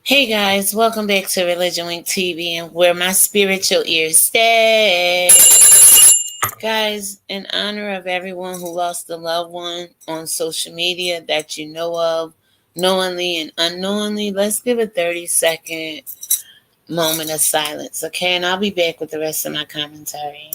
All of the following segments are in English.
Hey guys, welcome back to ReligionWinked TV and where my spiritual ears stay. Guys, in honor of everyone who lost a loved one on social media that you know of, knowingly and unknowingly, let's give a 30-second moment of silence, okay? And I'll be back with the rest of my commentary.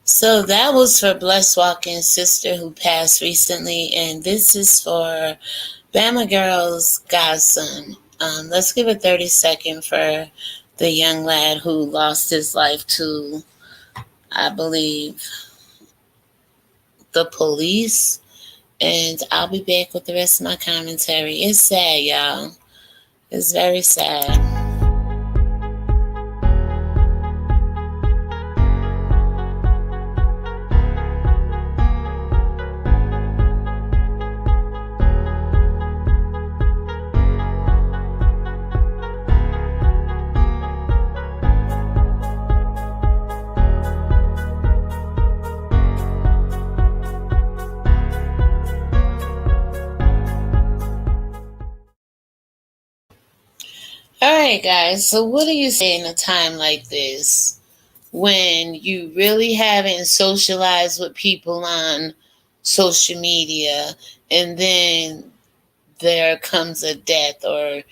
So that was for Blessed Walking Sister who passed recently, and this is for Bama Girl's godson. Let's give a 30-second for the young lad who lost his life to, I believe, the police. And I'll be back with the rest of my commentary. It's sad, y'all. It's very sad. Alright guys, so what do you say in a time like this when you really haven't socialized with people on social media and then there comes a death or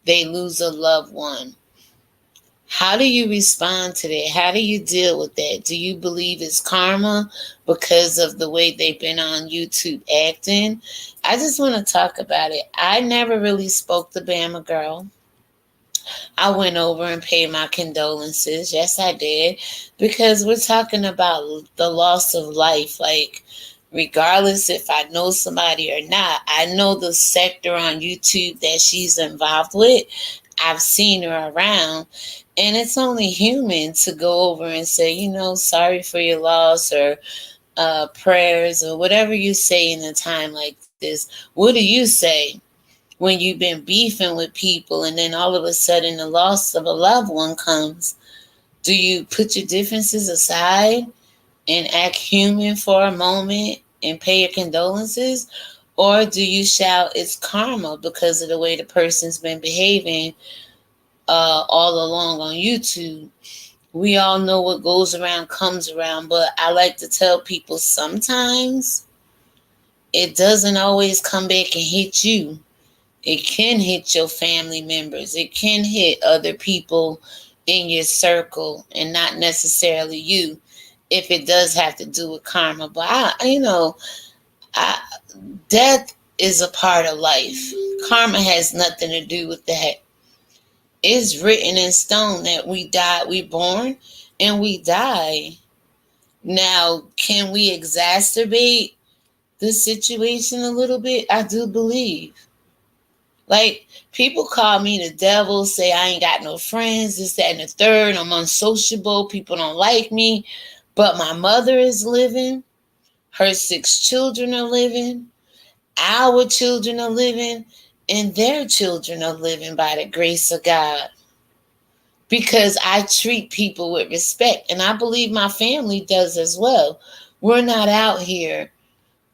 they lose a loved one? How do you respond to that? How do you deal with that? Do you believe it's karma because of the way they've been on YouTube acting? I just want to talk about it. I never really spoke to Bama Girl. I went over and paid my condolences. Yes, I did. Because we're talking about the loss of life. Like, regardless if I know somebody or not, I know the sector on YouTube that she's involved with. I've seen her around. And it's only human to go over and say, sorry for your loss or prayers or whatever you say in a time like this. What do you say when you've been beefing with people and then all of a sudden the loss of a loved one comes? Do you put your differences aside and act human for a moment and pay your condolences? Or do you shout it's karma because of the way the person's been behaving all along on YouTube? We all know what goes around comes around, but I like to tell people sometimes it doesn't always come back and hit you. It can hit your family members. It can hit other people in your circle and not necessarily you, if it does have to do with karma. But death is a part of life. Karma has nothing to do with that. It's written in stone that we born and we die. Now, can we exacerbate the situation a little bit? I do believe. Like, people call me the devil, say I ain't got no friends, this, that, and the third. I'm unsociable. People don't like me. But my mother is living. Her 6 children are living. Our children are living. And their children are living by the grace of God. Because I treat people with respect. And I believe my family does as well. We're not out here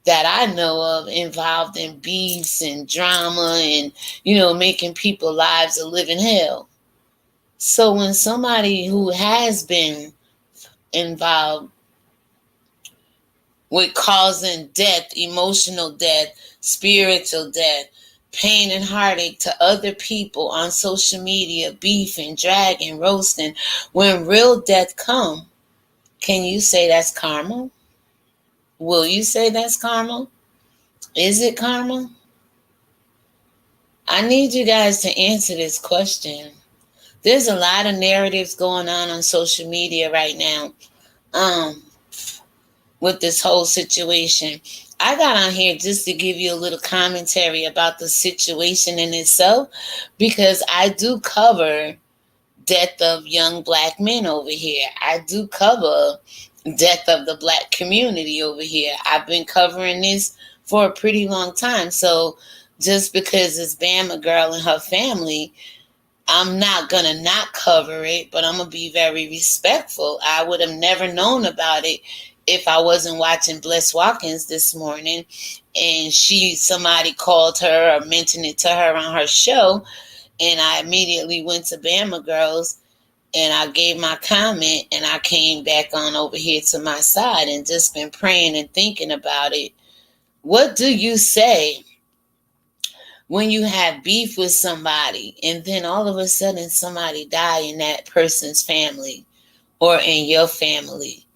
that I know of involved in beefs and drama and, making people's lives a living hell. So when somebody who has been involved with causing death, emotional death, spiritual death, pain and heartache to other people on social media, beefing, dragging, roasting, when real death come, can you say that's karma? Will you say that's karma? Is it karma? I need you guys to answer this question. There's a lot of narratives going on social media right now with this whole situation. I got on here just to give you a little commentary about the situation in itself, because I do cover death of young black men over here. I do cover death of the black community over here. I've been covering this for a pretty long time. So just because it's Bama Girl and her family, I'm not gonna not cover it, but I'm gonna be very respectful. I would have never known about it if I wasn't watching Bless Watkins this morning and somebody called her or mentioned it to her on her show, and I immediately went to Bama Girls and I gave my comment, and I came back on over here to my side and just been praying and thinking about it. What do you say when you have beef with somebody and then all of a sudden somebody die in that person's family or in your family?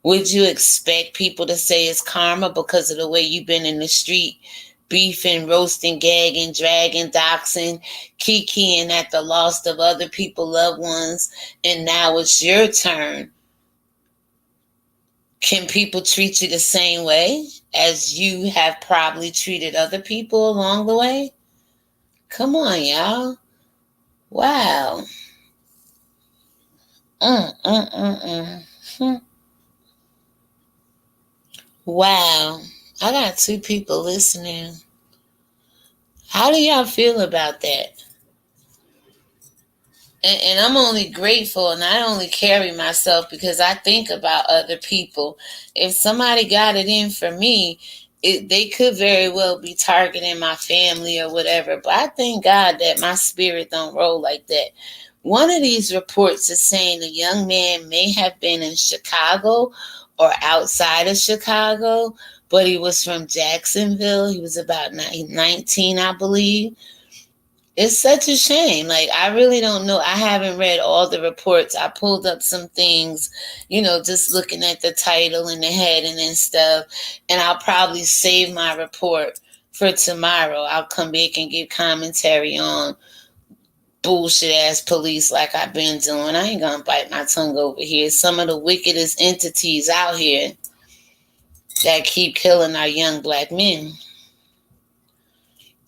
Would you expect people to say it's karma because of the way you've been in the street beefing, roasting, gagging, dragging, doxing, kikiing at the loss of other people's loved ones, and now it's your turn? Can people treat you the same way as you have probably treated other people along the way? Come on, y'all. Wow. Wow. I got 2 people listening. How do y'all feel about that? And I'm only grateful, and I only carry myself because I think about other people. If somebody got it in for me, they could very well be targeting my family or whatever. But I thank God that my spirit don't roll like that. One of these reports is saying a young man may have been in Chicago or outside of Chicago, but he was from Jacksonville. He was about 19, I believe. It's such a shame. Like, I really don't know. I haven't read all the reports. I pulled up some things, just looking at the title and the heading and stuff. And I'll probably save my report for tomorrow. I'll come back and give commentary on bullshit ass police like I've been doing. I ain't gonna bite my tongue over here. Some of the wickedest entities out here that keep killing our young black men.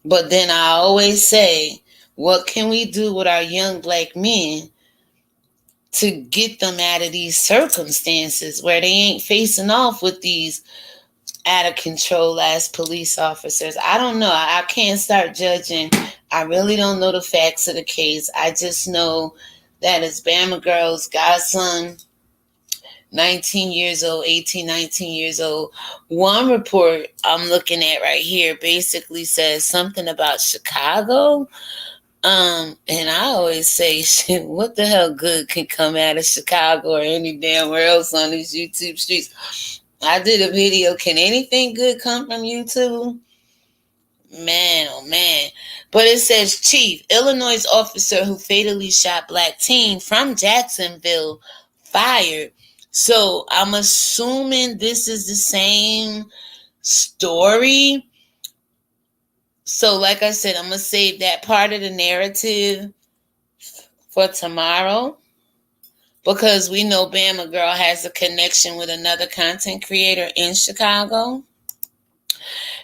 But then I always say, what can we do with our young black men to get them out of these circumstances where they ain't facing off with these out of control ass police officers? I don't know. I can't start judging. I really don't know the facts of the case. I just know that it's Bama Girl's godson, 19 years old, 18, 19 years old. One report I'm looking at right here basically says something about Chicago. And I always say, shit, what the hell good can come out of Chicago or any damn where else on these YouTube streets? I did a video, can anything good come from YouTube? Man, oh man. But it says, Chief, Illinois officer who fatally shot black teen from Jacksonville fired. So I'm assuming this is the same story. So like I said, I'm going to save that part of the narrative for tomorrow, because we know Bama Girl has a connection with another content creator in Chicago.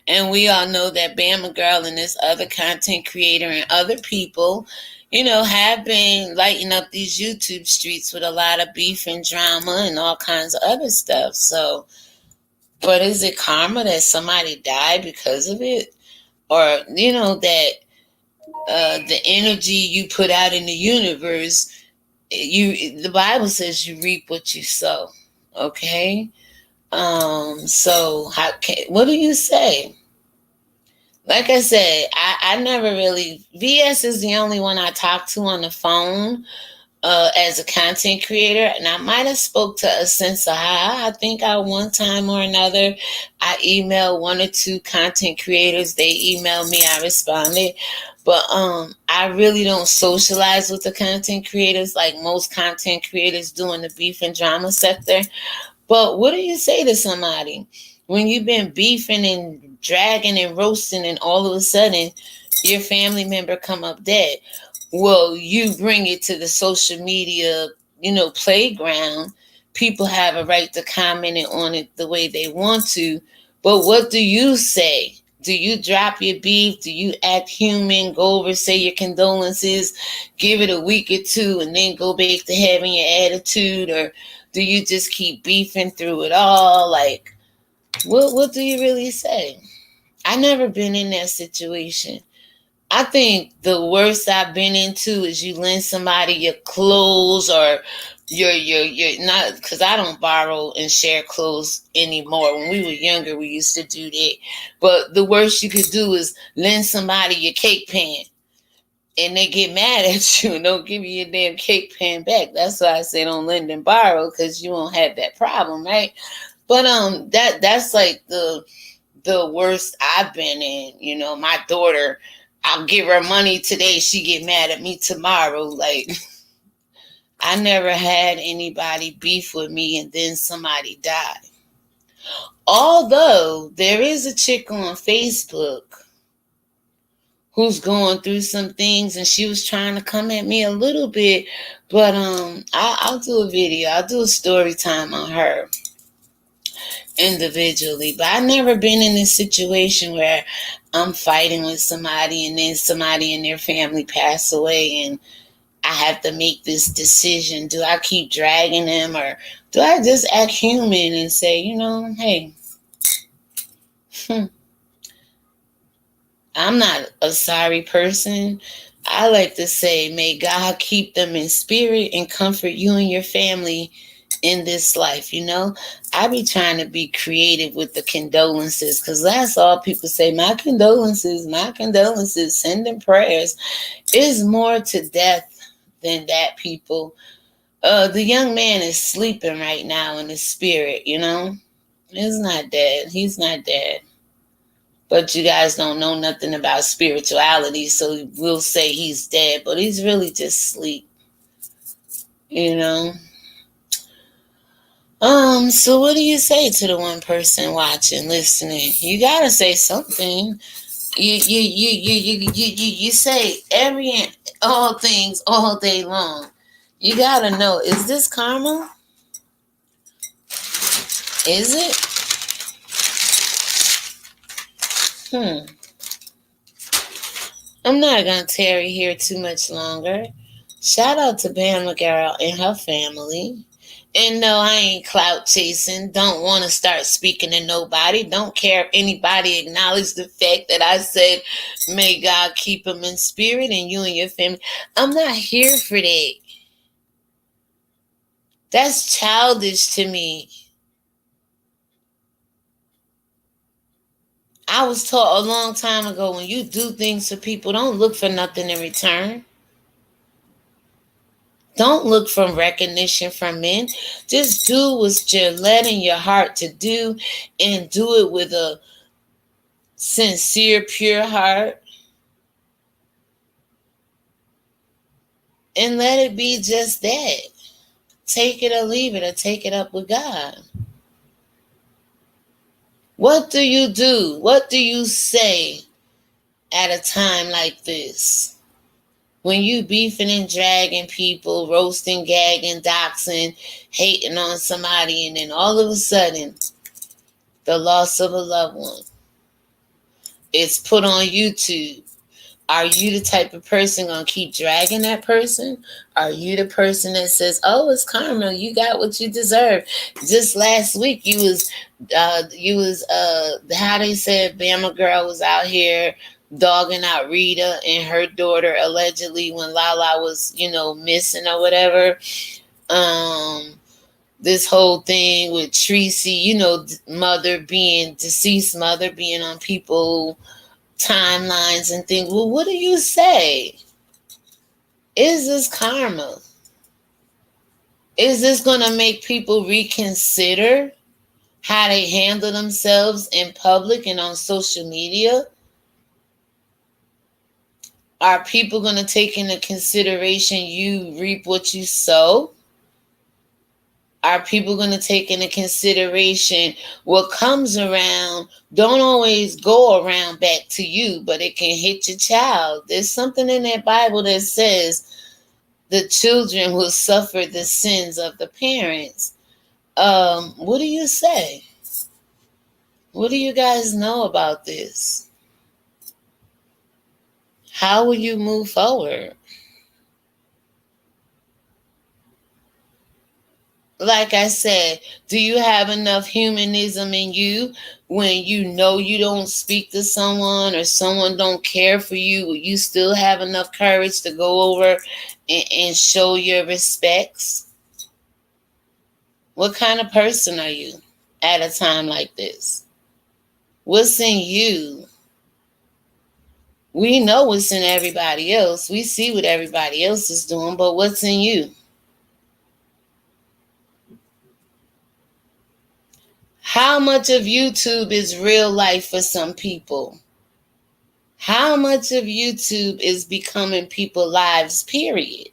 And we all know that Bama Girl and this other content creator and other people, have been lighting up these YouTube streets with a lot of beef and drama and all kinds of other stuff. So, but is it karma that somebody died because of it? Or, that the energy you put out in the universe, the Bible says you reap what you sow. Okay? So what do you say? Like I said, I never really, VS is the only one I talk to on the phone as a content creator, and I might have spoke to a sense of how I think one time or another I emailed 1 or 2 content creators. They emailed me, I responded, but I really don't socialize with the content creators like most content creators do in the beef and drama sector. But what do you say to somebody when you've been beefing and dragging and roasting and all of a sudden your family member come up dead? Well, you bring it to the social media, playground. People have a right to comment on it the way they want to. But what do you say? Do you drop your beef? Do you act human? Go over, say your condolences, give it a week or two, and then go back to having your attitude? Or do you just keep beefing through it all? Like, what do you really say? I never been in that situation. I think the worst I've been into is you lend somebody your clothes or your not, because I don't borrow and share clothes anymore. When we were younger, we used to do that. But the worst you could do is lend somebody your cake pan, and they get mad at you and don't give you your damn cake pan back. That's why I say don't lend and borrow, because you won't have that problem, right? But that's like the worst I've been in. You know, my daughter, I'll give her money today, she get mad at me tomorrow. Like, I never had anybody beef with me and then somebody died. Although there is a chick on Facebook who's going through some things, and she was trying to come at me a little bit, but I'll do a video. I'll do a story time on her individually. But I've never been in this situation where I'm fighting with somebody and then somebody in their family pass away and I have to make this decision. Do I keep dragging them, or do I just act human and say, hey, I'm not a sorry person. I like to say, may God keep them in spirit and comfort you and your family in this life. I be trying to be creative with the condolences, because that's all people say. My condolences, sending prayers. Is more to death than that, people. The young man is sleeping right now in his spirit. He's not dead. He's not dead. But you guys don't know nothing about spirituality, so we'll say he's dead, but he's really just asleep. So what do you say to the one person watching, listening? You gotta say something. You say all things all day long. You gotta know, is this karma? Is it? I'm not gonna tarry here too much longer. Shout out to Bama Girl and her family. And no, I ain't clout chasing. Don't want to start speaking to nobody. Don't care if anybody acknowledge the fact that I said, may God keep them in spirit and you and your family. I'm not here for that. That's childish to me. I was taught a long time ago, when you do things for people, don't look for nothing in return. Don't look for recognition from men. Just do what you're led in your heart to do, and do it with a sincere, pure heart. And let it be just that. Take it or leave it, or take it up with God. What do you do? What do you say at a time like this? When you beefing and dragging people, roasting, gagging, doxing, hating on somebody, and then all of a sudden, the loss of a loved one, it's put on YouTube. Are you the type of person gonna keep dragging that person? Are you the person that says, "Oh, it's karma. You got what you deserve"? Just last week, you was how they said Bama Girl was out here dogging out Rita and her daughter allegedly when Lala was, missing or whatever. This whole thing with Tracy, deceased mother being on people timelines and things. Well, what do you say? Is this karma? Is this going to make people reconsider how they handle themselves in public and on social media? Are people going to take into consideration you reap what you sow? Are people going to take into consideration what comes around don't always go around back to you, but it can hit your child? There's something in that Bible that says the children will suffer the sins of the parents. What do you say? What do you guys know about this? How will you move forward? Like I said, do you have enough humanism in you when you know you don't speak to someone or someone don't care for you? Will you still have enough courage to go over and show your respects? What kind of person are you at a time like this? What's in you? We know what's in everybody else. We see what everybody else is doing, but what's in you? How much of YouTube is real life for some people? How much of YouTube is becoming people's lives, period?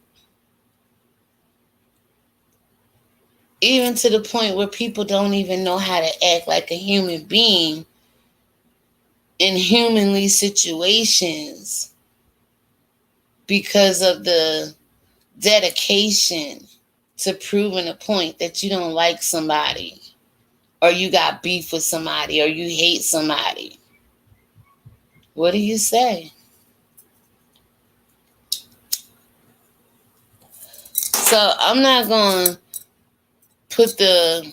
Even to the point where people don't even know how to act like a human being in humanly situations because of the dedication to proving a point that you don't like somebody or you got beef with somebody or you hate somebody. What do you say? So I'm not going to put the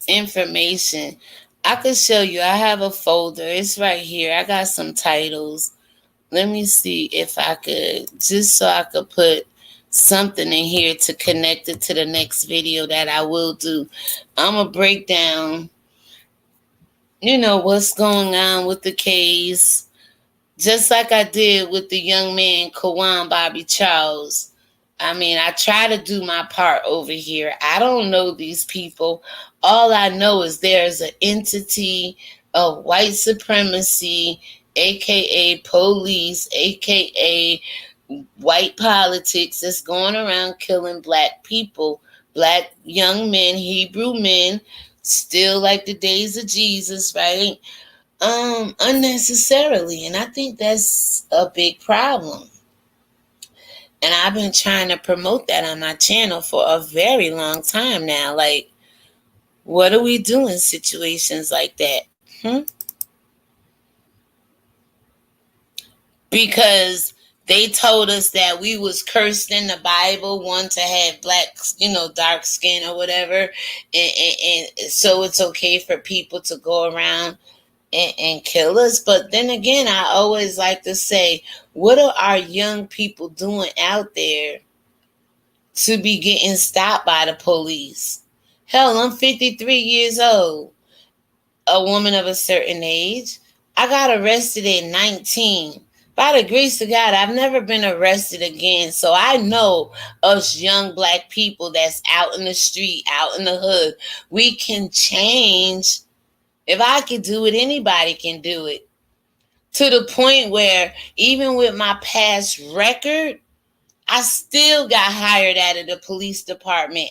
information. I could show you. I have a folder. It's right here. I got some titles. Let me see if I could, just so I could put something in here to connect it to the next video that I will do. I'm going to break down, what's going on with the case, just like I did with the young man, Kawan Bobby Charles. I mean, I try to do my part over here. I don't know these people. All I know is there's an entity of white supremacy, aka police, aka white politics, that's going around killing black people, black young men, Hebrew men, still like the days of Jesus, right? Unnecessarily. And I think that's a big problem. And I've been trying to promote that on my channel for a very long time now. Like, what do we do in situations like that? Because they told us that we was cursed in the Bible, one to have black, dark skin or whatever. And so it's okay for people to go around and kill us. But then again, I always like to say, what are our young people doing out there to be getting stopped by the police? Hell, I'm 53 years old, a woman of a certain age. I got arrested at 19. By the grace of God, I've never been arrested again. So I know us young black people that's out in the street, out in the hood, we can change. If I can do it, anybody can do it. To the point where even with my past record, I still got hired out of the police department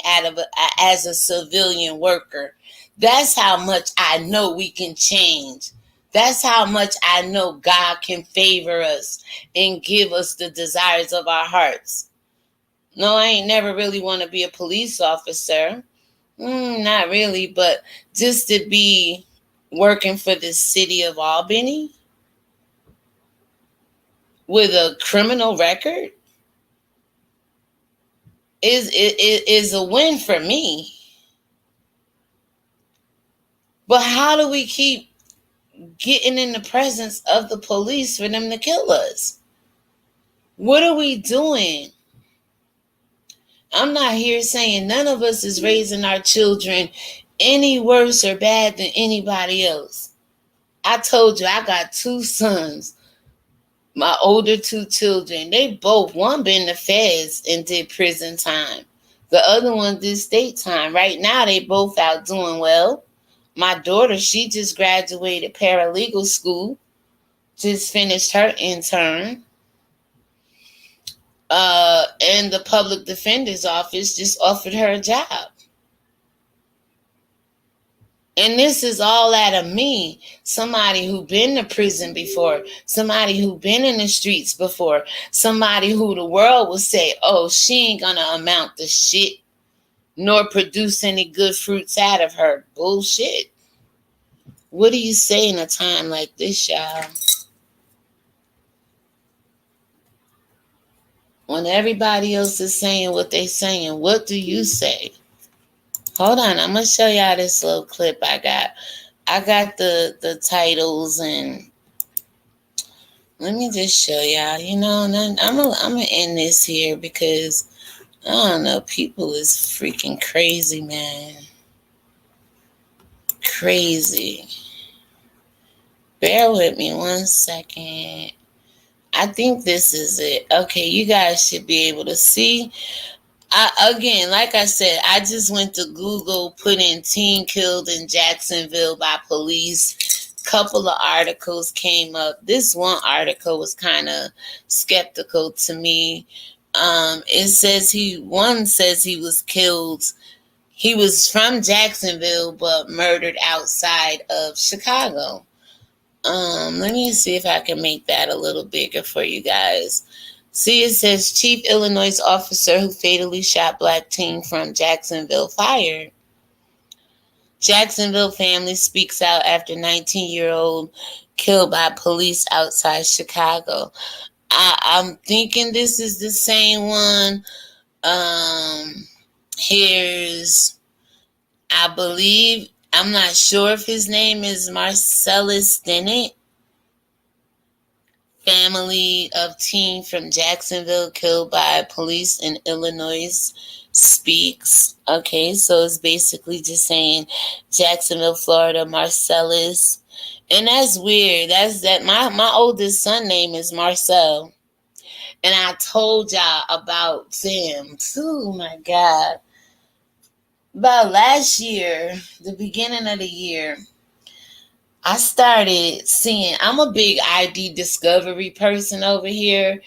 as a civilian worker. That's how much I know we can change. That's how much I know God can favor us and give us the desires of our hearts. No, I ain't never really want to be a police officer. Not really, but just to be working for the city of Albany with a criminal record is a win for me. But how do we keep getting in the presence of the police for them to kill us? What are we doing? I'm not here saying none of us is raising our children any worse or bad than anybody else. I told you I got 2 sons. My older 2 children, they both, one been in the feds and did prison time. The other one did state time. Right now, they both out doing well. My daughter, she just graduated paralegal school, just finished her intern. And the public defender's office just offered her a job. And this is all out of me, somebody who been to prison before, somebody who been in the streets before, somebody who the world will say, oh, she ain't gonna amount to shit, nor produce any good fruits out of her. Bullshit. What do you say in a time like this, y'all? When everybody else is saying what they saying, what do you say? Hold on, I'm gonna show y'all this little clip I got. I got the titles, and let me just show y'all. And then I'm gonna end this here because I don't know. People is freaking crazy, man. Crazy. Bear with me 1 second. I think this is it. Okay, you guys should be able to see. Again, like I said, I just went to Google, put in teen killed in Jacksonville by police. Couple of articles came up. This one article was kind of skeptical to me. It says one says he was killed. He was from Jacksonville, but murdered outside of Chicago. Let me see if I can make that a little bigger for you guys. See, it says Chief Illinois officer who fatally shot black teen from Jacksonville fired. Jacksonville family speaks out after 19-year-old killed by police outside Chicago. I'm thinking this is the same one. Here's, I believe, I'm not sure if his name is Marcellus Dennett. Family of teen from Jacksonville killed by police in Illinois speaks. Okay, so it's basically just saying Jacksonville, Florida, Marcellus. And that's weird. That's that my oldest son name is Marcel. And I told y'all about him. Oh my God. About last year, the beginning of the year, I started seeing, I'm a big ID discovery person over here.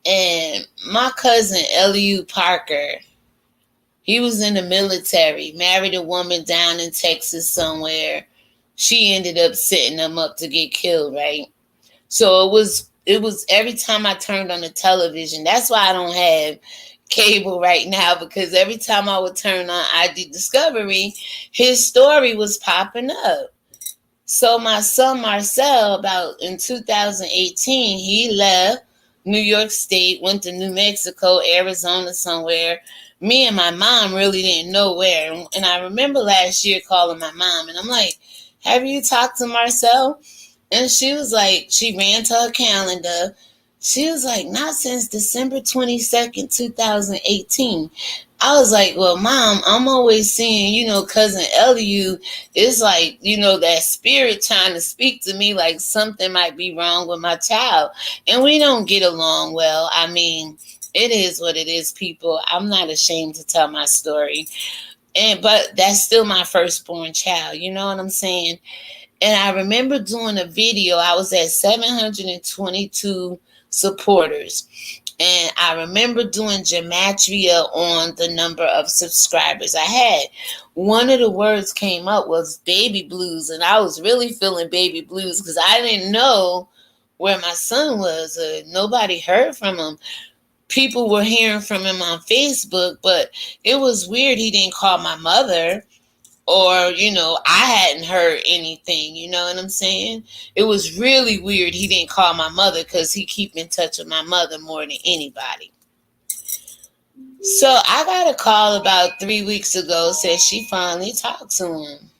And my cousin, Eliu Parker, he was in the military, married a woman down in Texas somewhere. She ended up setting him up to get killed, right? So it was every time I turned on the television. That's why I don't have cable right now, because every time I would turn on ID Discovery, his story was popping up. So my son Marcel, about in 2018, he left New York State, went to New Mexico, Arizona somewhere. Me and my mom really didn't know where. And I remember last year calling my mom, and I'm like, have you talked to Marcel? And she was like, she ran to her calendar. She was like, not since December 22nd, 2018. I was like, well, Mom, I'm always seeing, cousin Eliu is like, that spirit trying to speak to me like something might be wrong with my child. And we don't get along well. I mean, it is what it is, people. I'm not ashamed to tell my story. But that's still my firstborn child. You know what I'm saying? And I remember doing a video. I was at 722 supporters. And I remember doing gematria on the number of subscribers I had. One of the words came up was baby blues. And I was really feeling baby blues because I didn't know where my son was. Nobody heard from him. People were hearing from him on Facebook, but it was weird he didn't call my mother. Or, I hadn't heard anything, you know what I'm saying? It was really weird he didn't call my mother, because he keep in touch with my mother more than anybody. So I got a call about 3 weeks ago, said she finally talked to him.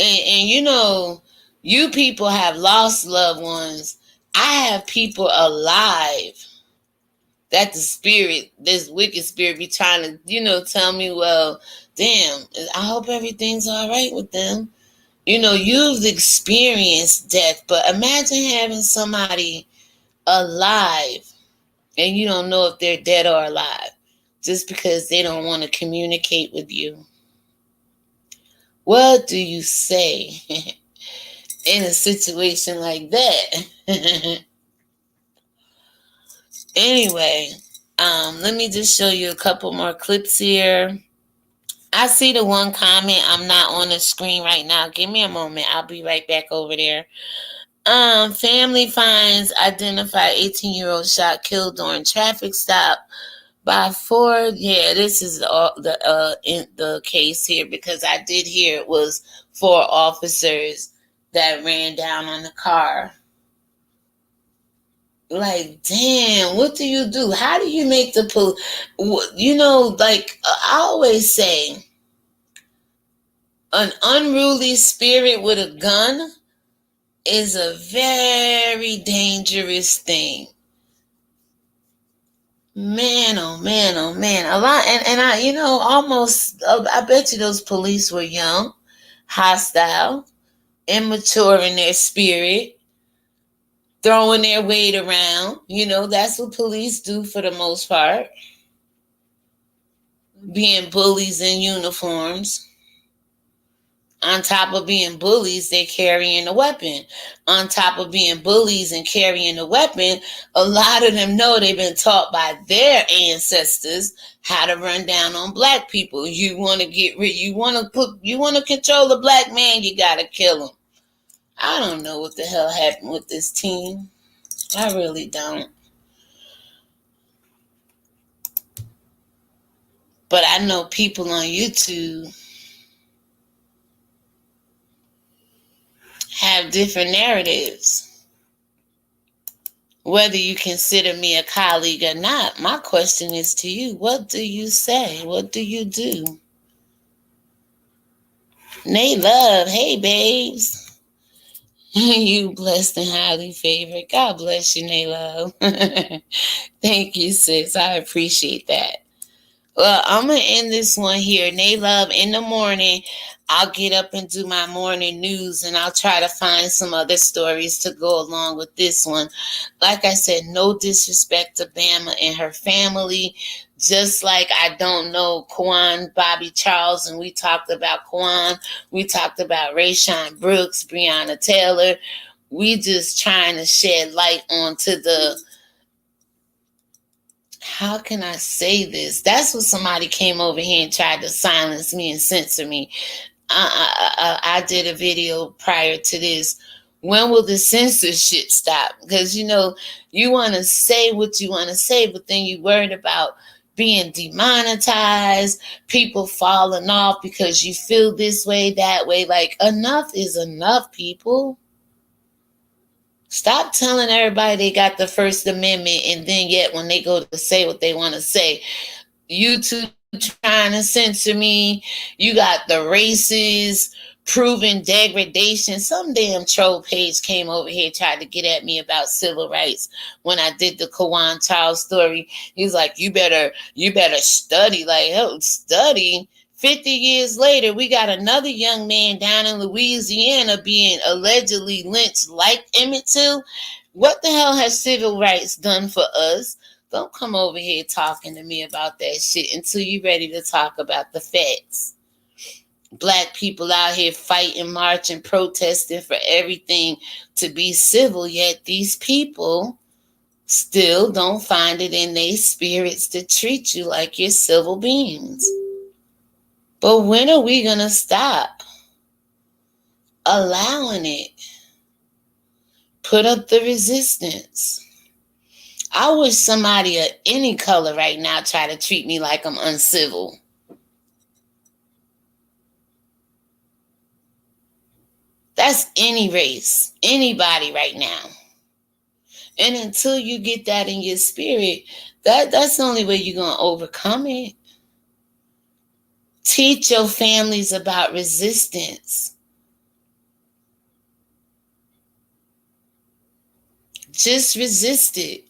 And you people have lost loved ones. I have people alive that this wicked spirit be trying to, tell me, well, damn, I hope everything's all right with them. You've experienced death, but imagine having somebody alive and you don't know if they're dead or alive just because they don't want to communicate with you. What do you say in a situation like that? Anyway, let me just show you a couple more clips here. I see the one comment. I'm not on the screen right now. Give me a moment. I'll be right back over there. Family finds identified 18-year-old shot killed during traffic stop By 4, yeah, this is the case here, because I did hear it was 4 officers that ran down on the car. Like, damn, what do you do? How do you make the like I always say, an unruly spirit with a gun is a very dangerous thing. Man, oh man, oh man. A lot, and I, almost, I bet you those police were young, hostile, immature in their spirit, throwing their weight around. That's what police do for the most part. Being bullies in uniforms. On top of being bullies, they're carrying a weapon. On top of being bullies and carrying a weapon, a lot of them know they've been taught by their ancestors how to run down on black people. You want to you want to control the black man, you got to kill him. I don't know what the hell happened with this team. I really don't. But I know people on YouTube have different narratives. Whether you consider me a colleague or not, my question is to you, what do you say? What do you do? Nay love, hey babes. You blessed and highly favored. God bless you, Nay love. Thank you, sis. I appreciate that. Well, I'm going to end this one here. Nay love, in the morning, I'll get up and do my morning news, and I'll try to find some other stories to go along with this one. Like I said, no disrespect to Bama and her family. Just like I don't know Kwan, Bobby Charles, and we talked about Kwan. We talked about Rayshawn Brooks, Breonna Taylor. We just trying to shed light onto the, how can I say this? That's what somebody came over here and tried to silence me and censor me. I did a video prior to this. When will the censorship stop? Because, you want to say what you want to say, but then you worried about being demonetized, people falling off because you feel this way, that way. Like, enough is enough, people. Stop telling everybody they got the First Amendment, and then yet when they go to say what they want to say, YouTube trying to censor me. You got the races proving degradation. Some damn troll page came over here, tried to get at me about civil rights when I did the Kawan Charles story. He's like, you better study. Like, hell, study. 50 years later, we got another young man down in Louisiana being allegedly lynched like Emmett Till. What the hell has civil rights done for us? Don't come over here talking to me about that shit until you're ready to talk about the facts. Black people out here fighting, marching, protesting for everything to be civil, yet these people still don't find it in their spirits to treat you like you're civil beings. But when are we going to stop allowing it? Put up the resistance. I wish somebody of any color right now try to treat me like I'm uncivil. That's any race, anybody right now. And until you get that in your spirit, that's the only way you're going to overcome it. Teach your families about resistance. Just resist it.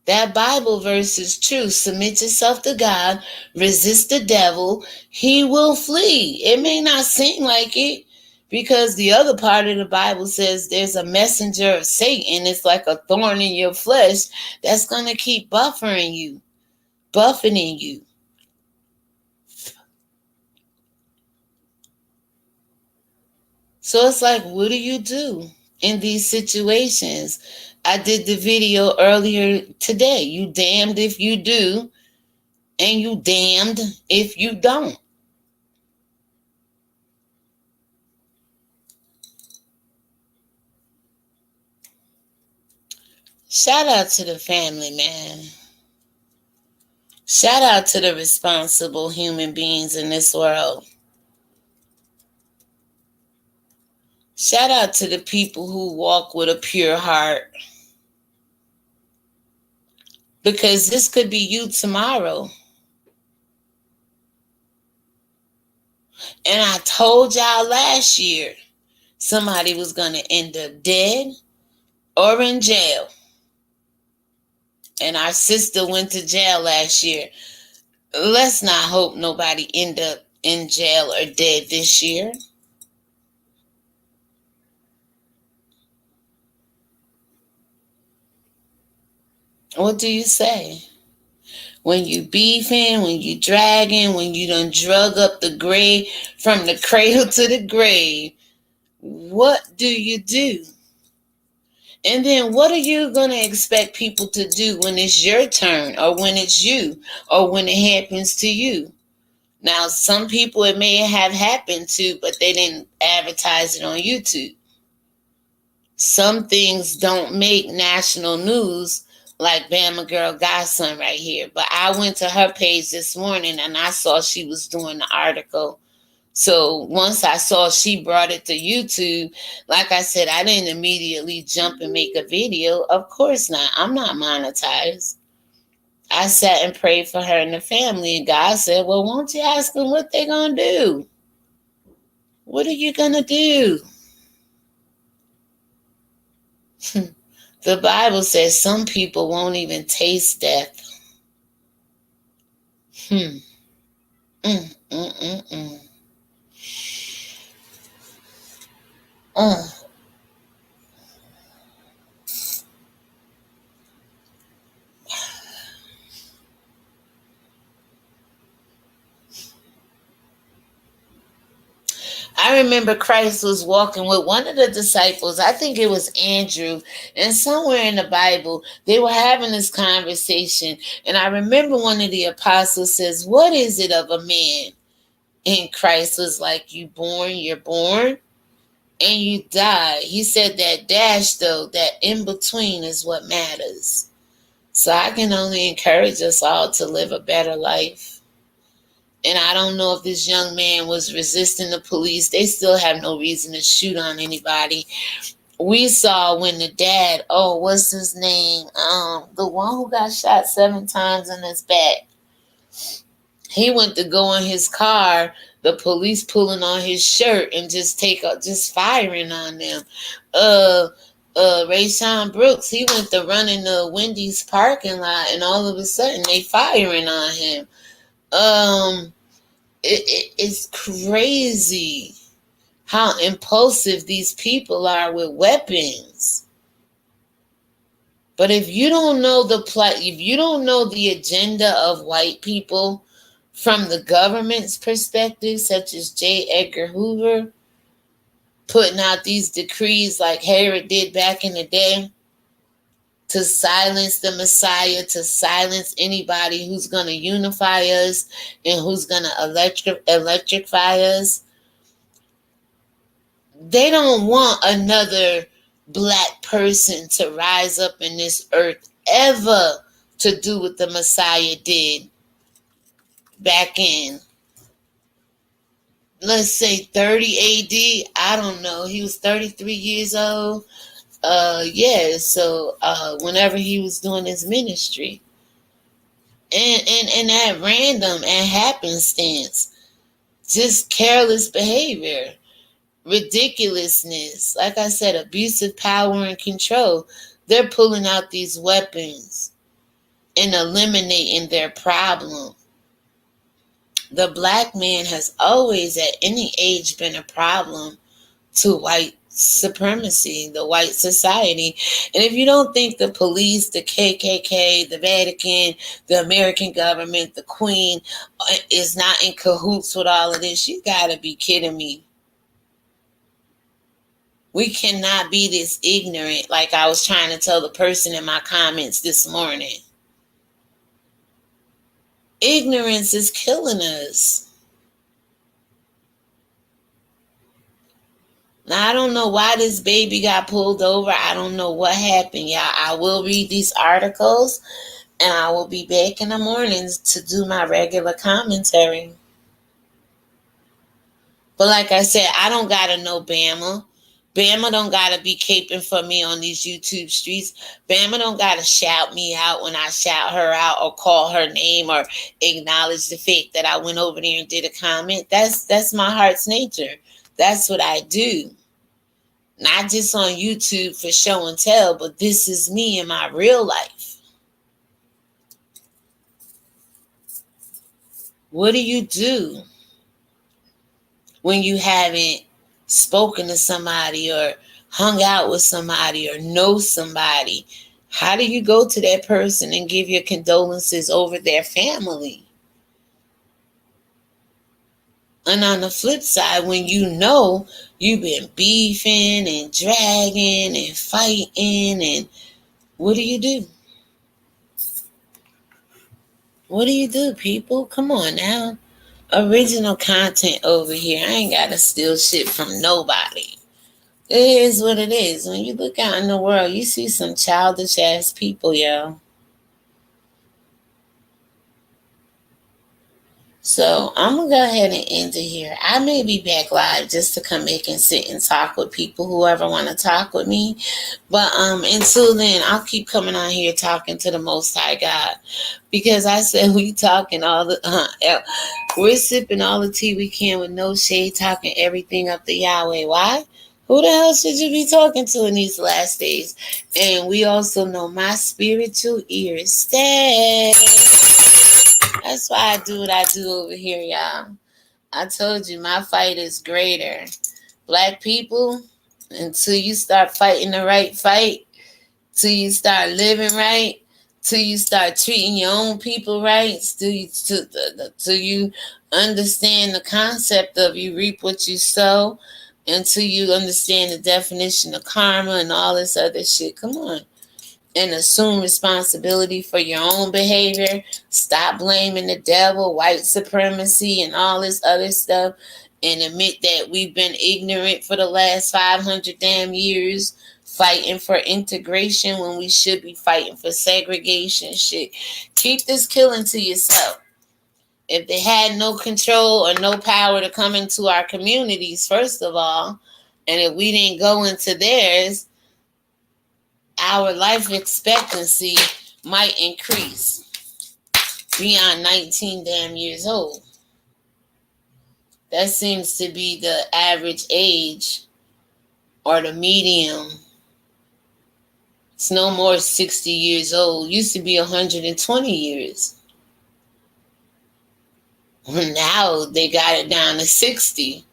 That Bible verse is true. Submit yourself to God. Resist the devil. He will flee. It may not seem like it, because the other part of the Bible says there's a messenger of Satan. It's like a thorn in your flesh that's going to keep buffeting you. So it's like, what do you do in these situations? I did the video earlier today. You damned if you do, and you damned if you don't. Shout out to the family, man. Shout out to the responsible human beings in this world. Shout out to the people who walk with a pure heart. Because this could be you tomorrow. And I told y'all last year somebody was going to end up dead or in jail. And our sister went to jail last year. Let's not hope nobody end up in jail or dead this year. What do you say? When you beefing, when you dragging, when you done drug up the grave, from the cradle to the grave, what do you do? And then what are you going to expect people to do when it's your turn, or when it's you, or when it happens to you? Now, some people it may have happened to, but they didn't advertise it on YouTube. Some things don't make national news, like Bama Girl Godson right here. But I went to her page this morning and I saw she was doing the article. So once I saw she brought it to YouTube, like I said, I didn't immediately jump and make a video. Of course not. I'm not monetized. I sat and prayed for her and the family, and God said, well, won't you ask them what they're going to do? What are you going to do? The Bible says some people won't even taste death. Mm, mm, mm. I remember Christ was walking with one of the disciples. I think it was Andrew. And somewhere in the Bible, they were having this conversation. And I remember one of the apostles says, what is it of a man? And Christ was like, you're born, and you die. He said that dash, though, that in between is what matters. So I can only encourage us all to live a better life. And I don't know if this young man was resisting the police. They still have no reason to shoot on anybody. We saw when the dad, what's his name? The one who got shot 7 times in his back. He went to go in his car, the police pulling on his shirt and just firing on them. Rayshawn Brooks, he went to run in the Wendy's parking lot, and all of a sudden they firing on him. It's crazy how impulsive these people are with weapons. But if you don't know if you don't know the agenda of white people from the government's perspective, such as J. Edgar Hoover putting out these decrees like Herod did back in the day, to silence the Messiah, to silence anybody who's going to unify us and who's going to electrify us. They don't want another black person to rise up in this earth ever to do what the Messiah did back in, let's say 30 AD. I don't know. He was 33 years old. So whenever he was doing his ministry, and that random and happenstance, just careless behavior, ridiculousness, like I said, abusive power and control. They're pulling out these weapons and eliminating their problem. The black man has always at any age been a problem to white supremacy, the white society. And if you don't think the police, the KKK, the Vatican, the American government, the Queen is not in cahoots with all of this, you gotta be kidding me. We cannot be this ignorant, like I was trying to tell the person in my comments this morning. Ignorance is killing us. Now, I don't know why this baby got pulled over. I don't know what happened, y'all. I will read these articles, And I will be back in the mornings to do my regular commentary. But like I said, I don't gotta know Bama. Bama don't gotta be caping for me on these YouTube streets. Bama don't gotta shout me out when I shout her out or call her name or acknowledge the fact that I went over there and did a comment. That's my heart's nature. That's what I do. Not just on YouTube for show and tell, but this is me in my real life. What do you do when you haven't spoken to somebody or hung out with somebody or know somebody? How do you go to that person and give your condolences over their family? And on the flip side, when you know you've been beefing and dragging and fighting, and what do you do? What do you do, people? Come on now. Original content over here. I ain't got to steal shit from nobody. It is what it is. When you look out in the world, you see some childish ass people, yo. So I'm gonna go ahead and end it here. I may be back live just to come back and sit and talk with people, whoever want to talk with me. But until then, I'll keep coming on here talking to the Most High God, because I said we talking all the we're sipping all the tea we can with no shade, talking everything up to Yahweh. Why? Who the hell should you be talking to in these last days? And we also know my spiritual ears stay. That's why I do what I do over here, y'all. I told you my fight is greater. Black people, until you start fighting the right fight, till you start living right, till you start treating your own people right, till you understand the concept of you reap what you sow, until you understand the definition of karma and all this other shit. Come on. And assume responsibility for your own behavior. Stop blaming the devil, white supremacy, and all this other stuff. And admit that we've been ignorant for the last 500 damn years, fighting for integration when we should be fighting for segregation. Shit. Keep this killing to yourself. If they had no control or no power to come into our communities, first of all, and if we didn't go into theirs, our life expectancy might increase beyond 19 damn years old. That seems to be the average age or the medium. It's no more 60 years old. It used to be 120 years. Now they got it down to 60.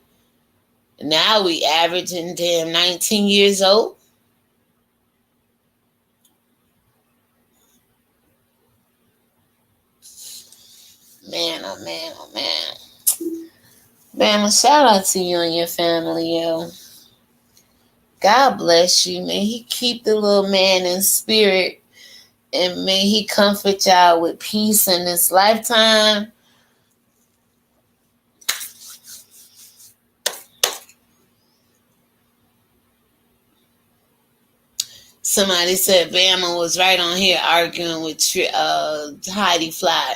Now we averaging damn 19 years old. Man, oh man, oh man. Bama, shout out to you and your family, yo. God bless you. May he keep the little man in spirit, and may he comfort y'all with peace in this lifetime. Somebody said Bama was right on here arguing with Heidi Fly.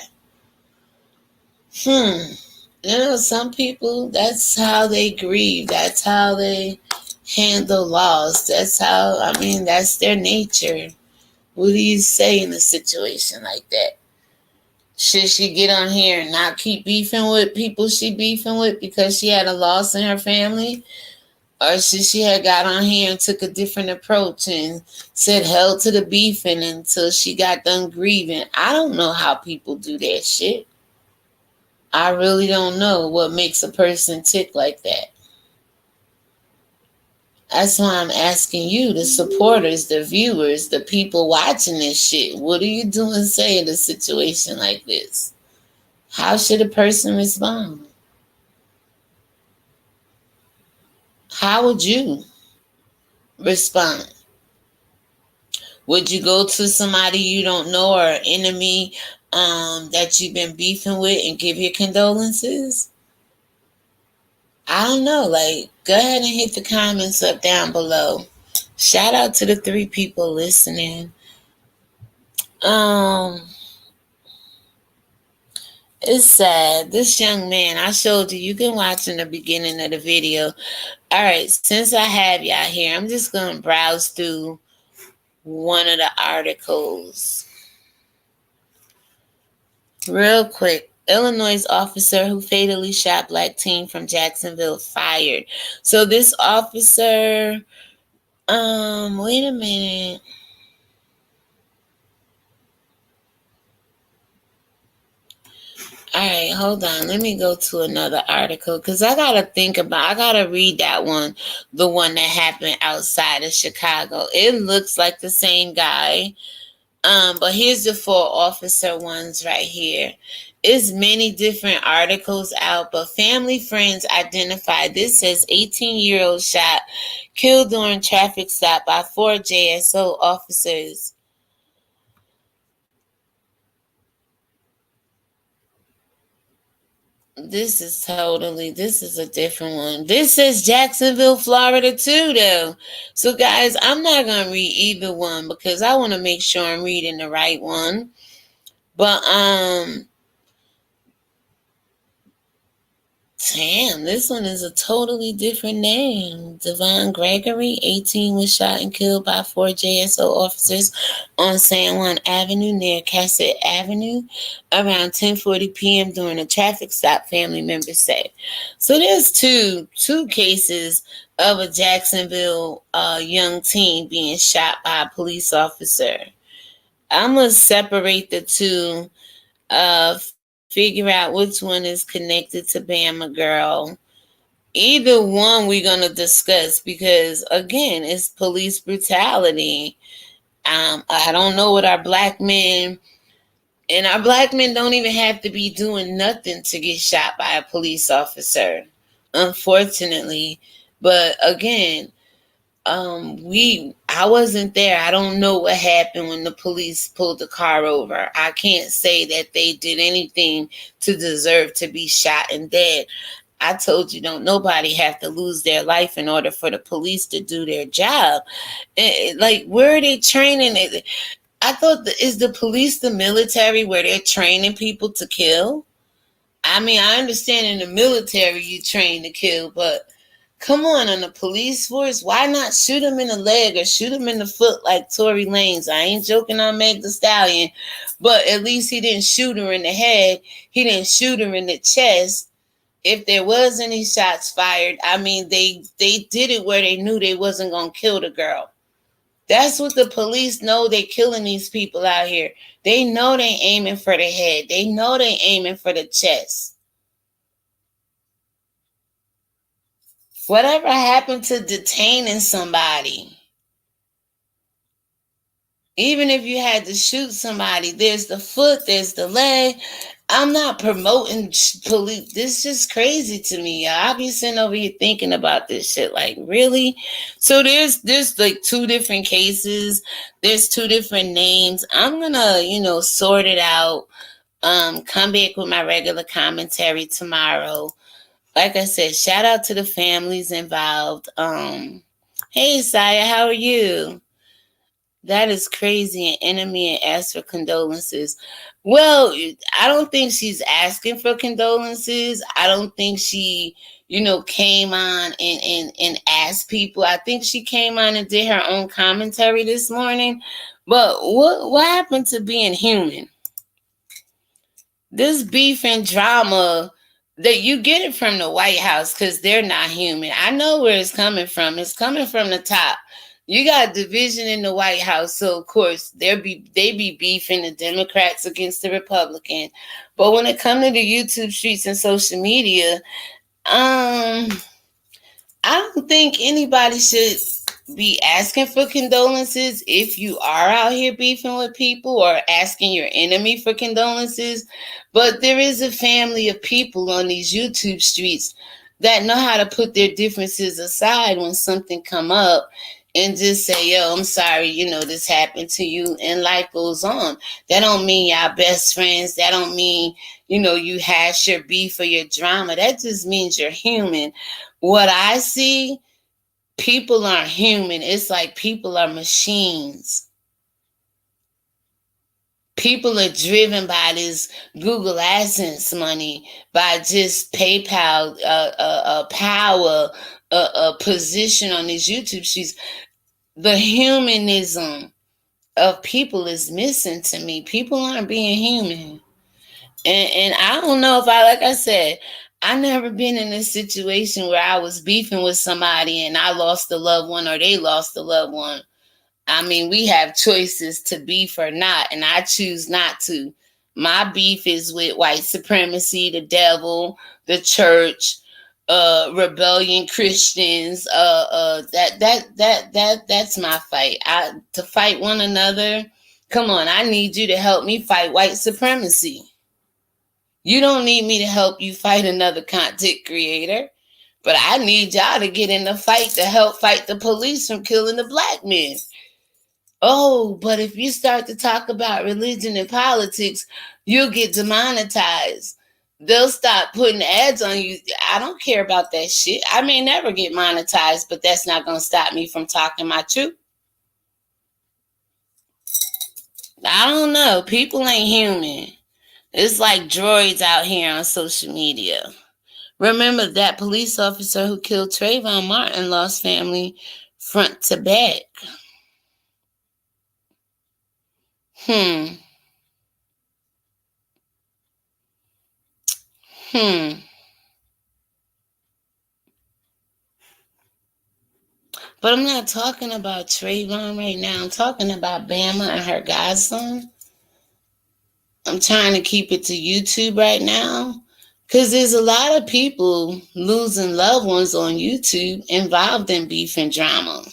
You know, some people, that's how they grieve. That's how they handle loss. That's their nature. What do you say in a situation like that? Should she get on here and not keep beefing with people she beefing with because she had a loss in her family? Or should she have got on here and took a different approach and said hell to the beefing until she got done grieving? I don't know how people do that shit. I really don't know what makes a person tick like that. That's why I'm asking you, the supporters, the viewers, the people watching this shit. What do you do and say in a situation like this? How should a person respond? How would you respond? Would you go to somebody you don't know or an enemy that you've been beefing with and give your condolences? I don't know. Like, go ahead and hit the comments up down below. Shout out to the 3 people listening. Um, it's sad. This young man, I showed you. You can watch in the beginning of the video. All right, since I have y'all here, I'm just gonna browse through one of the articles real quick. Illinois officer who fatally shot black teen from Jacksonville fired. So this officer, wait a minute. All right, hold on. Let me go to another article because I gotta read that one, the one that happened outside of Chicago. It looks like the same guy. But here's the four officer ones right here. It's many different articles out, but family friends identified. This says 18-year-old shot, killed during traffic stop by four JSO officers. This is a different one. This says Jacksonville, Florida too, though. So guys, I'm not going to read either one because I want to make sure I'm reading the right one. But, damn, this one is a totally different name. Devon Gregory, 18, was shot and killed by four JSO officers on San Juan Avenue near Cassett Avenue around 10:40 p.m. during a traffic stop, family members say. So there's two cases of a Jacksonville young teen being shot by a police officer. I'm going to separate the two, figure out which one is connected to Bama Girl. Either one we're going to discuss because, again, it's police brutality. I don't know what our black men, and our black men don't even have to be doing nothing to get shot by a police officer, unfortunately. But again, I wasn't there. I don't know what happened when the police pulled the car over. I can't say that they did anything to deserve to be shot and dead. I told you, don't nobody have to lose their life in order for the police to do their job. Like, where are they training it? I thought, is the police the military where they're training people to kill? I mean, I understand in the military you train to kill, but come on the police force, why not shoot him in the leg or shoot him in the foot like Tory Lanez? I ain't joking on Meg the Stallion, but at least he didn't shoot her in the head. He didn't shoot her in the chest. If there was any shots fired, I mean, they did it where they knew they wasn't going to kill the girl. That's what the police know. They killing these people out here. They know they aiming for the head. They know they aiming for the chest. Whatever happened to detaining somebody? Even if you had to shoot somebody, there's the foot, there's the leg. I'm not promoting police. This is just crazy to me. I'll be sitting over here thinking about this shit. Like, really? So there's like two different cases. There's two different names. I'm gonna, sort it out. Come back with my regular commentary tomorrow. Like I said, shout out to the families involved. Hey, Saya, how are you? That is crazy. An enemy and asked for condolences. Well, I don't think she's asking for condolences. I don't think she, came on and asked people. I think she came on and did her own commentary this morning. But what happened to being human? This beef and drama, that you get it from the White House because they're not human. I know where it's coming from. It's coming from the top. You got division in the White House, so of course they be beefing the Democrats against the Republican. But when it comes to the YouTube streets and social media, I don't think anybody should be asking for condolences if you are out here beefing with people or asking your enemy for condolences. But there is a family of people on these YouTube streets that know how to put their differences aside when something come up and just say, yo, I'm sorry, this happened to you, and life goes on. That don't mean y'all best friends. That don't mean, you hash your beef or your drama. That just means you're human. What I see, people aren't human. It's like people are machines. People are driven by this Google AdSense money, by just PayPal, power, position on these YouTube streets. The humanism of people is missing to me. People aren't being human. And I don't know if like I said, I never been in a situation where I was beefing with somebody and I lost a loved one or they lost a loved one. I mean, we have choices to beef or not, and I choose not to. My beef is with white supremacy, the devil, the church, rebellion Christians. That's my fight. To fight one another. Come on, I need you to help me fight white supremacy. You don't need me to help you fight another content creator, but I need y'all to get in the fight to help fight the police from killing the black men. Oh, but if you start to talk about religion and politics, you'll get demonetized. They'll stop putting ads on you. I don't care about that shit. I may never get monetized, but that's not going to stop me from talking my truth. I don't know. People ain't human. It's like droids out here on social media. Remember that police officer who killed Trayvon Martin lost family front to back. But I'm not talking about Trayvon right now. I'm talking about Bama and her godson. I'm trying to keep it to YouTube right now because there's a lot of people losing loved ones on YouTube involved in beef and drama.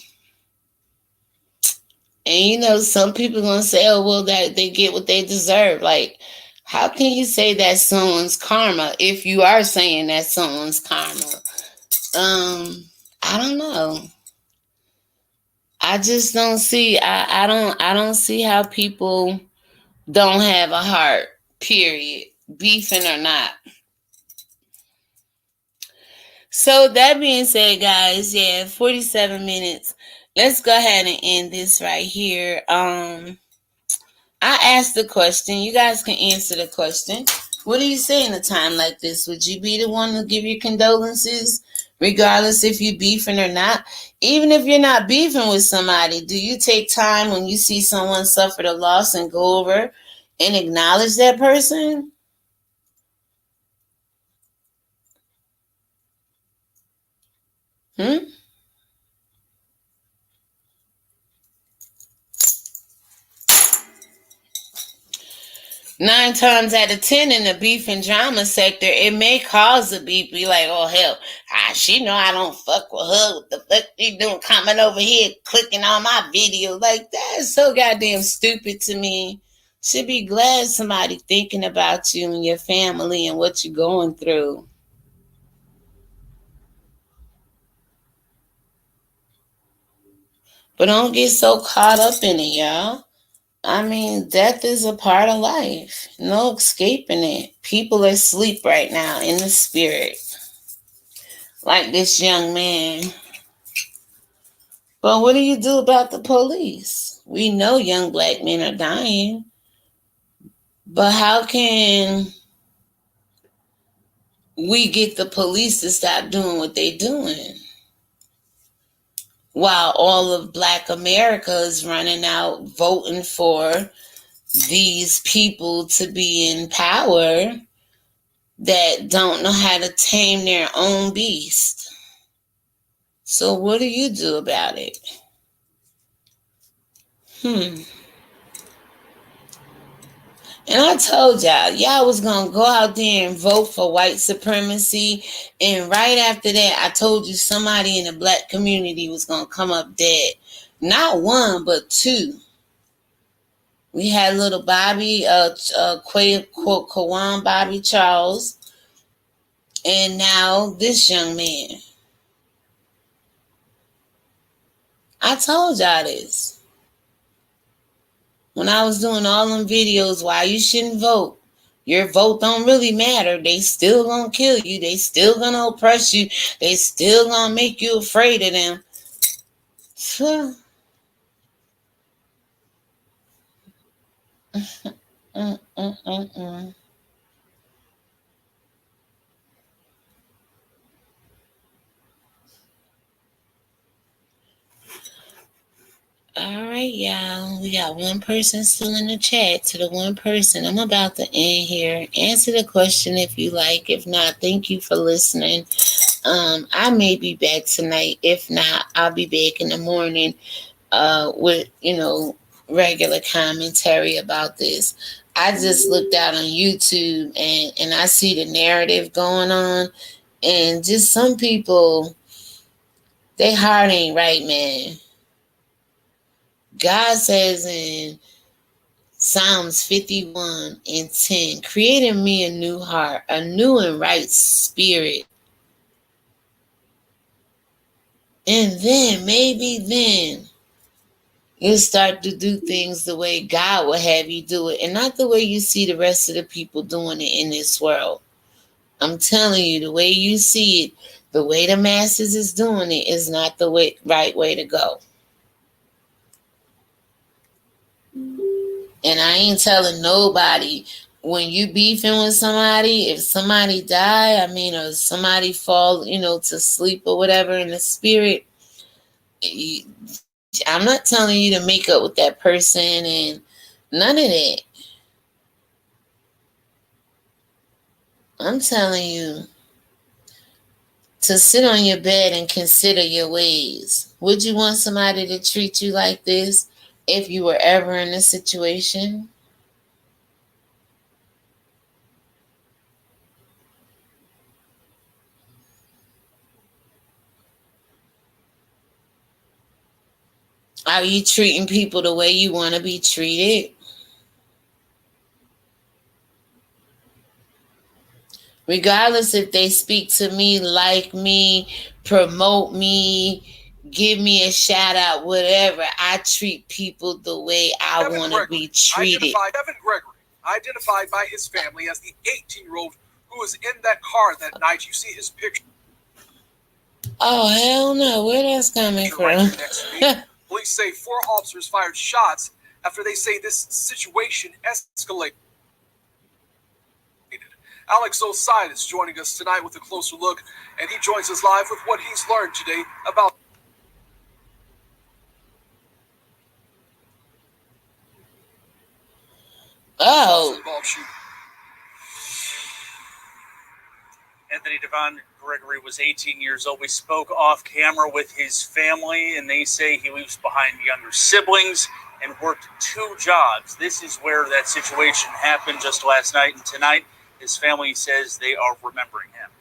And some people are going to say, oh, well, that they get what they deserve. Like, how can you say that's someone's karma if you are saying that's someone's karma? I don't know. I just don't see. I don't see how people don't have a heart. Period. Beefing or not. So that being said, guys, 47 minutes. Let's go ahead and end this right here. I asked the question. You guys can answer the question. What do you say in a time like this? Would you be the one to give your condolences, regardless if you're beefing or not? Even if you're not beefing with somebody, do you take time when you see someone suffer a loss and go over and acknowledge that person? 9 times out of 10 in the beef and drama sector, it may cause a beef. Be like, oh hell, she know I don't fuck with her. What the fuck she doing coming over here clicking on my video? Like, that is so goddamn stupid to me. Should be glad somebody thinking about you and your family and what you're going through. But don't get so caught up in it, y'all. I mean, death is a part of life. No escaping it. People are asleep right now in the spirit. Like this young man. But what do you do about the police? We know young black men are dying. But how can we get the police to stop doing what they're doing? While all of Black America is running out voting for these people to be in power that don't know how to tame their own beast. So what do you do about it? And I told y'all was going to go out there and vote for white supremacy. And right after that, I told you somebody in the black community was going to come up dead. Not one, but 2. We had little Bobby, Kawan Bobby Charles, and now this young man. I told y'all this. When I was doing all them videos why you shouldn't vote. Your vote don't really matter. They still gonna kill you. They still gonna oppress you. They still gonna make you afraid of them. Mm-mm-mm-mm. All right, y'all. We got one person still in the chat. To the one person, I'm about to end here. Answer the question if you like. If not, thank you for listening. I may be back tonight. If not, I'll be back in the morning with, regular commentary about this. I just looked out on YouTube and I see the narrative going on. And just some people, they heart ain't right, man. God says in Psalms 51 and 10, create in me a new heart, a new and right spirit. And then, maybe then, you'll start to do things the way God will have you do it and not the way you see the rest of the people doing it in this world. I'm telling you, the way you see it, the way the masses is doing it is not the right way to go. And I ain't telling nobody when you beefing with somebody, if somebody die, or somebody fall, to sleep or whatever in the spirit, I'm not telling you to make up with that person and none of that. I'm telling you to sit on your bed and consider your ways. Would you want somebody to treat you like this if you were ever in a situation? Are you treating people the way you want to be treated? Regardless if they speak to me, like me, promote me, give me a shout out, whatever. I treat people the way I want to be treated. Evan Gregory, identified by his family as the 18-year-old who was in that car that night. You see his picture. Oh, hell no. Where that's coming from? Right next to me. Police say 4 officers fired shots after they say this situation escalated. Alex Oside is joining us tonight with a closer look, and he joins us live with what he's learned today about. Oh. Anthony Devon Gregory was 18 years old. We spoke off camera with his family, and they say he leaves behind younger siblings and worked 2 jobs. This is where that situation happened just last night, and tonight his family says they are remembering him.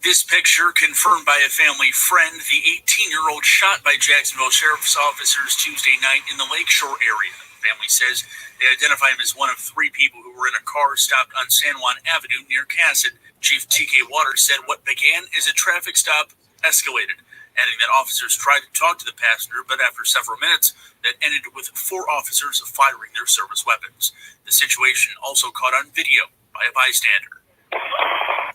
This picture, confirmed by a family friend, the 18-year-old shot by Jacksonville Sheriff's officers Tuesday night in the Lakeshore area. The family says they identify him as one of 3 people who were in a car stopped on San Juan Avenue near Cassett. Chief T.K. Waters said what began as a traffic stop escalated, adding that officers tried to talk to the passenger, but after several minutes, that ended with 4 officers firing their service weapons. The situation also caught on video by a bystander.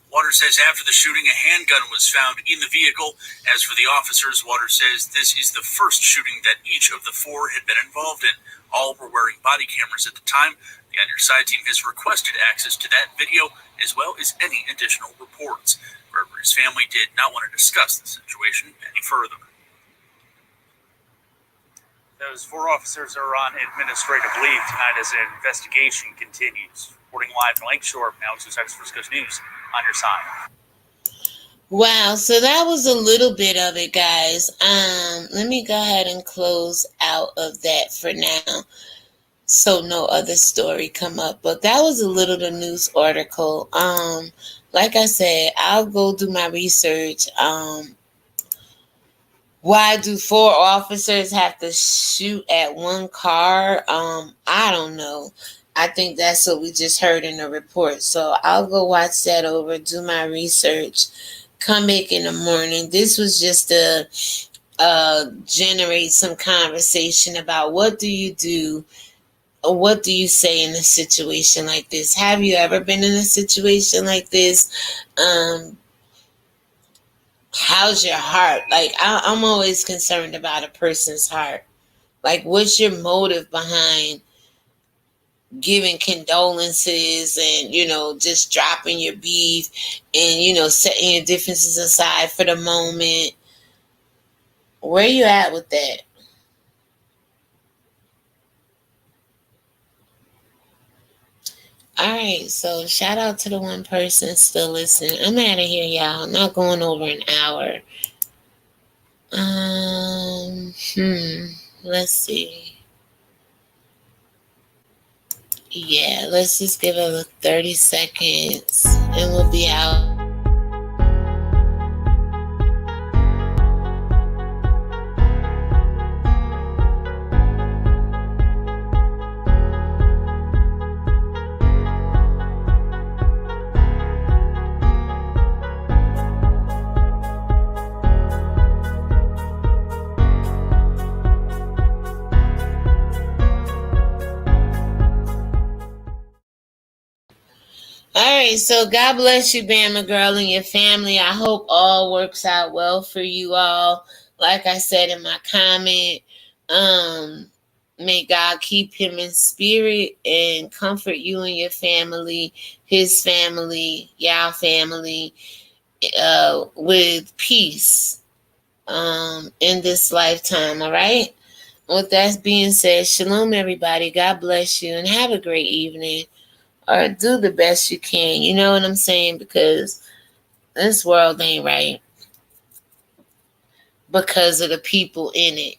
Waters says after the shooting, a handgun was found in the vehicle. As for the officers, Waters says this is the first shooting that each of the 4 had been involved in. All were wearing body cameras at the time. The On Your Side team has requested access to that video, as well as any additional reports. Gregory's family did not want to discuss the situation any further. Those 4 officers are on administrative leave tonight as an investigation continues. Reporting live in Lakeshore, Alex Oside, First Coast News. On Your Side. Wow, so that was a little bit of it, guys. Let me go ahead and close out of that for now, so no other story come up. But that was a little the news article. Like I said, I'll go do my research. Why do 4 officers have to shoot at one car? I don't know. I think that's what we just heard in the report. So I'll go watch that over, do my research, come back in the morning. This was just to generate some conversation about what do you do, or what do you say in a situation like this? Have you ever been in a situation like this? How's your heart? Like, I'm always concerned about a person's heart. Like, what's your motive behind giving condolences and, just dropping your beef and, setting your differences aside for the moment. Where you at with that? All right, so shout out to the one person still listening. I'm out of here, y'all. I'm not going over an hour. Let's see. Yeah, let's just give it 30 seconds and we'll be out. Alright, so God bless you, Bama girl, and your family. I hope all works out well for you all. Like I said in my comment, may God keep him in spirit and comfort you and your family, his family, y'all family, with peace in this lifetime, all right? With that being said, shalom, everybody. God bless you, and have a great evening. Or do the best you can. You know what I'm saying? Because this world ain't right because of the people in it.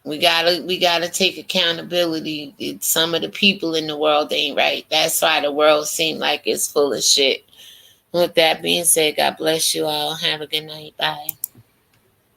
We gotta take accountability. Some of the people in the world ain't right. That's why the world seems like it's full of shit. With that being said, God bless you all. Have a good night. Bye.